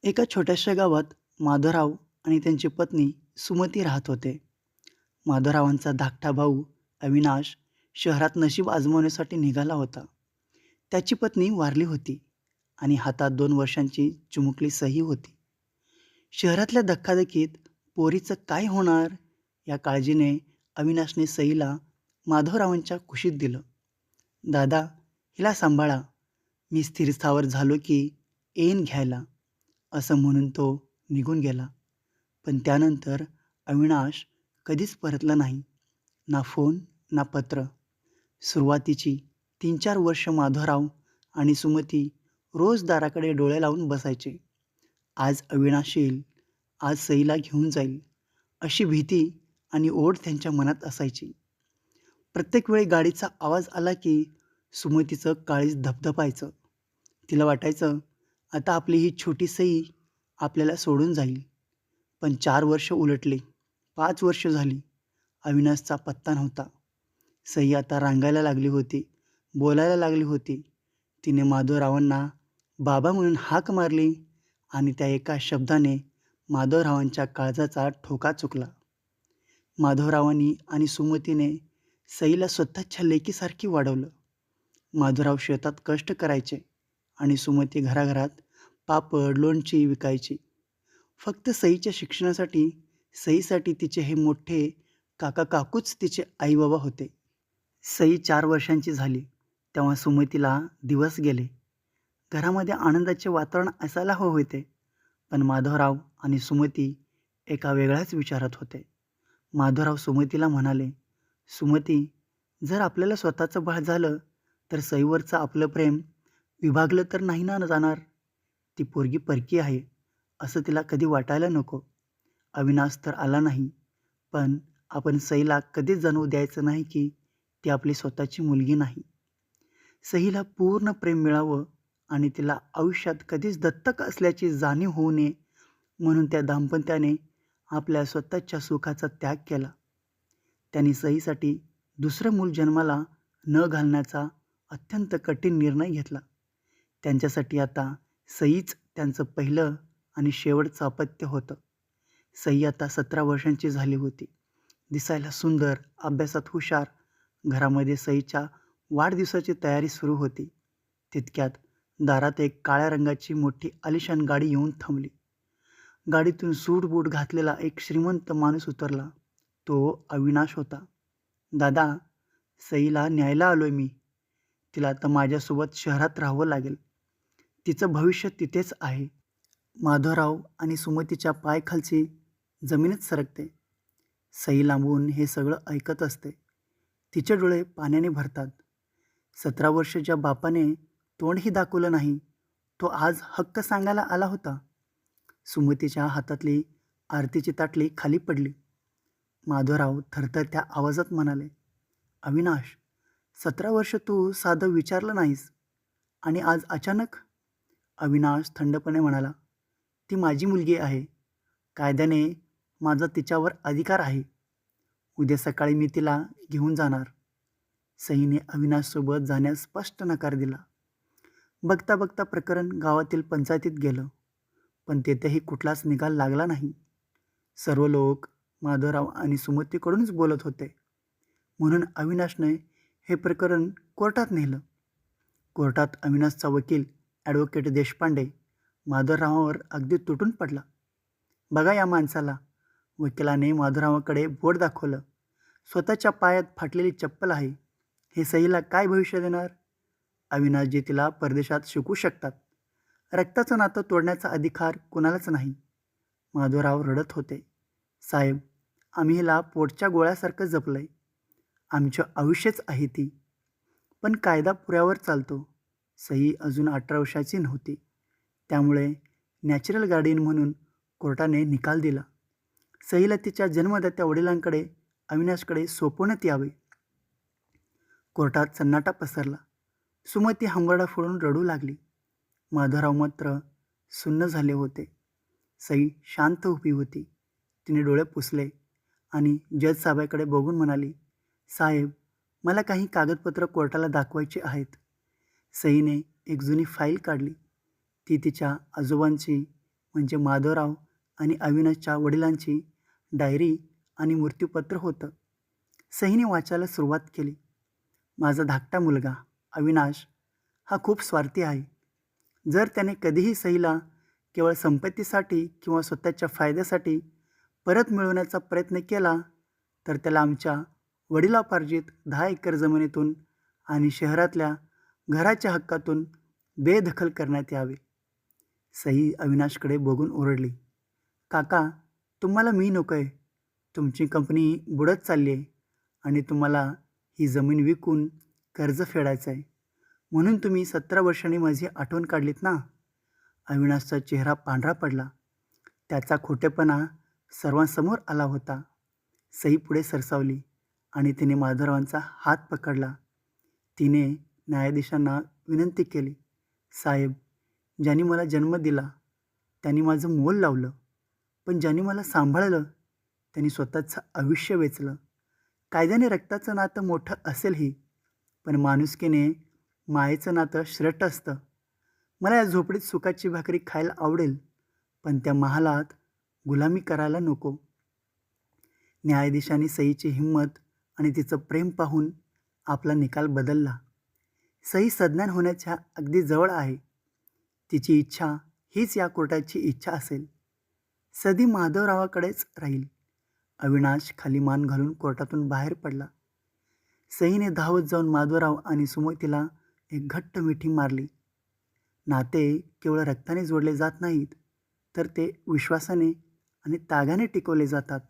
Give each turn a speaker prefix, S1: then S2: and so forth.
S1: एका छोट्याशा गावात माधवराव आणि त्यांची पत्नी सुमती राहत होते. माधवरावांचा धाकटा भाऊ अविनाश शहरात नशीब आजमावण्यासाठी निघाला होता. त्याची पत्नी वारली होती आणि हातात 2 वर्षांची चिमुकली सही होती. शहरातल्या धक्काधक्कीत पोरीचं काय होणार या काळजीने अविनाशने सईला माधवरावांच्या कुशीत दिलं. दादा, हिला सांभाळा, मी स्थिरस्थावर झालो की येईन घ्यायला, असं म्हणून तो निघून गेला. पण त्यानंतर अविनाश कधीच परतला नाही. ना फोन, ना पत्र. सुरुवातीची 3-4 वर्ष माधवराव आणि सुमती रोज दाराकडे डोळे लावून बसायचे. आज अविनाश येईल, आज सईला घेऊन जाईल, अशी भीती आणि ओढ त्यांच्या मनात असायची. प्रत्येक वेळी गाडीचा आवाज आला की सुमतीचं काळीज धपधपायचं. तिला वाटायचं, आता आपली ही छोटी सई आपल्याला सोडून जाईल. पण 4 वर्ष उलटली, 5 वर्ष झाली. अविनाशचा पत्ता नव्हता. सई आता रांगायला लागली होती, बोलायला लागली होती. तिने माधवरावांना बाबा म्हणून हाक मारली आणि त्या एका शब्दाने माधवरावांच्या काळजाचा ठोका चुकला. माधवरावांनी आणि सुमतीने सईला स्वतःच्या लेकीसारखी वाढवलं. माधवराव शेतात कष्ट करायचे आणि सुमती घराघरात पापड, लोणची विकायची. फक्त सईच्या शिक्षणासाठी, सईसाठी तिचे हे मोठे काका-काकूच तिचे आई-बाबा होते. सई 4 वर्षांची झाली, तेव्हा सुमतीला दिवस गेले. घरामध्ये आनंदाचे वातावरण असायला हवं होते, पण माधवराव आणि सुमती एका वेगळ्याच विचारात होते. माधवराव सुमतीला म्हणाले, सुमती, जर आपल्याला स्वतःचं बाळ झालं तर सईवरचं आपलं प्रेम विभागलं तर नाही ना जाणार. ती पोरगी परकी आहे असं तिला कधी वाटायला नको. अविनाश तर आला नाही, पण आपण सईला कधीच जाणवू द्यायचं नाही की ती आपली स्वतःची मुलगी नाही. सईला पूर्ण प्रेम मिळावं आणि तिला आयुष्यात कधीच दत्तक असल्याची जाणीव होऊ नये म्हणून त्या दाम्पत्याने आपल्या स्वतःच्या सुखाचा त्याग केला. त्यांनी सईसाठी दुसरं मूल जन्माला न घालण्याचा अत्यंत कठीण निर्णय घेतला. त्यांच्यासाठी आता सईच त्यांचं पहिलं आणि शेवटचं अपत्य होतं. सई आता 17 वर्षांची झाली होती. दिसायला सुंदर, अभ्यासात हुशार. घरामध्ये सईच्या वाढदिवसाची तयारी सुरू होती. तितक्यात दारात एक काळ्या रंगाची मोठी आलिशान गाडी येऊन थांबली. गाडीतून सूट-बूट घातलेला एक श्रीमंत माणूस उतरला. तो अविनाश होता. दादा, सईला न्यायला आलोय मी. तिला आता माझ्यासोबत शहरात राहावं लागेल. तिचं भविष्य तिथेच आहे. माधवराव आणि सुमतीच्या पायाखालची जमीनच सरकते. सई लांबून हे सगळं ऐकत असते. तिचे डोळे पाण्याने भरतात. 17 वर्षाच्या बापाने तोंडही दाखवलं नाही, तो आज हक्क सांगायला आला होता. सुमतीच्या हातातली आरतीची ताटली खाली पडली. माधवराव थरथरत्या आवाजात म्हणाले, अविनाश, 17 वर्ष तू साधं विचारलं नाहीस आणि आज अचानक? अविनाश थंडपणे म्हणाला, ती माझी मुलगी आहे. कायद्याने माझा तिच्यावर अधिकार आहे. उद्या सकाळी मी तिला घेऊन जाणार. सईने अविनाशसोबत जाण्यास स्पष्ट नकार दिला. बघता बघता प्रकरण गावातील पंचायतीत गेलं, पण तेथेही कुठलाच निकाल लागला नाही. सर्व लोक माधवराव आणि सुमतीकडूनच बोलत होते. म्हणून अविनाशने हे प्रकरण कोर्टात नेलं. कोर्टात अविनाशचा वकील ॲडव्होकेट देशपांडे माधवरावावर अगदी तुटून पडला. बघा या माणसाला. वकिलाने माधवरावाकडे बोट दाखवलं. स्वतःच्या पायात फाटलेली चप्पल आहे. हे सईला काय भविष्य देणार? अविनाशजी तिला परदेशात शिकू शकतात. रक्ताचं नातं तोडण्याचा अधिकार कुणालाच नाही. माधवराव रडत होते. साहेब, आम्ही हिला पोटच्या गोळ्यासारखं जपलंय. आमचं आयुष्यच आहे ती. पण कायदा पुऱ्यावर चालतो. सई अजून 18 वर्षाची नव्हती. त्यामुळे नॅचरल गार्डियन म्हणून कोर्टाने निकाल दिला. सईला तिच्या जन्मदात्या वडिलांकडे अविनाशकडे सोपवण्यात यावे. कोर्टात सन्नाटा पसरला. सुमती हंबरडा फोडून रडू लागली. माधवराव मात्र सुन्न झाले होते. सई शांत उभी होती. तिने डोळे पुसले आणि जज साहेबाकडे बघून म्हणाली, साहेब, मला काही कागदपत्र कोर्टाला दाखवायची आहेत. सईने एक जुनी फाईल काढली. ती तिच्या आजोबांची म्हणजे माधवराव आणि अविनाशच्या वडिलांची डायरी आणि मृत्यूपत्र होतं. सईने वाचायला सुरुवात केली. माझा धाकटा मुलगा अविनाश हा खूप स्वार्थी आहे. जर त्याने कधीही सईला केवळ संपत्तीसाठी किंवा स्वतःच्या फायद्यासाठी परत मिळवण्याचा प्रयत्न केला तर त्याला आमच्या वडिलोपार्जित 10 एकर जमिनीतून आणि शहरातल्या घराच्या हक्कातून बेदखल करण्यात यावे. सई अविनाशकडे बघून ओरडली, काका, तुम्हाला मी नको आहे. तुमची कंपनी बुडत चालली आहे आणि तुम्हाला ही जमीन विकून कर्ज फेडायचं आहे. म्हणून तुम्ही 17 वर्षांनी माझी आठवण काढलीत ना. अविनाशचा चेहरा पांढरा पडला. त्याचा खोटेपणा सर्वांसमोर आला होता. सई पुढे सरसावली आणि तिने माधवरावांचा हात पकडला. तिने न्यायाधीशांना विनंती केली, साहेब, ज्यांनी मला जन्म दिला त्यांनी माझं मोल लावलं, पण ज्यांनी मला सांभाळलं त्यांनी स्वतःचं आयुष्य वेचलं. कायद्याने रक्ताचं नातं मोठं असेलही, पण माणुसकीने मायेचं नातं श्रेष्ठ असतं. मला या झोपडीत सुखाची भाकरी खायला आवडेल, पण त्या महालात गुलामी करायला नको. न्यायाधीशांनी सईची हिंमत आणि तिचं प्रेम पाहून आपला निकाल बदलला. सई सज्ञान होण्याच्या अगदी जवळ आहे. तिची इच्छा हीच या कोर्टाची इच्छा असेल. सदी माधवरावाकडेच राहील. अविनाश खाली मान घालून कोर्टातून बाहेर पडला. सईने धावत जाऊन माधवराव आणि सुमतीला एक घट्ट मिठी मारली. नाते केवळ रक्ताने जोडले जात नाहीत, तर ते विश्वासाने आणि त्यागाने टिकवले जातात.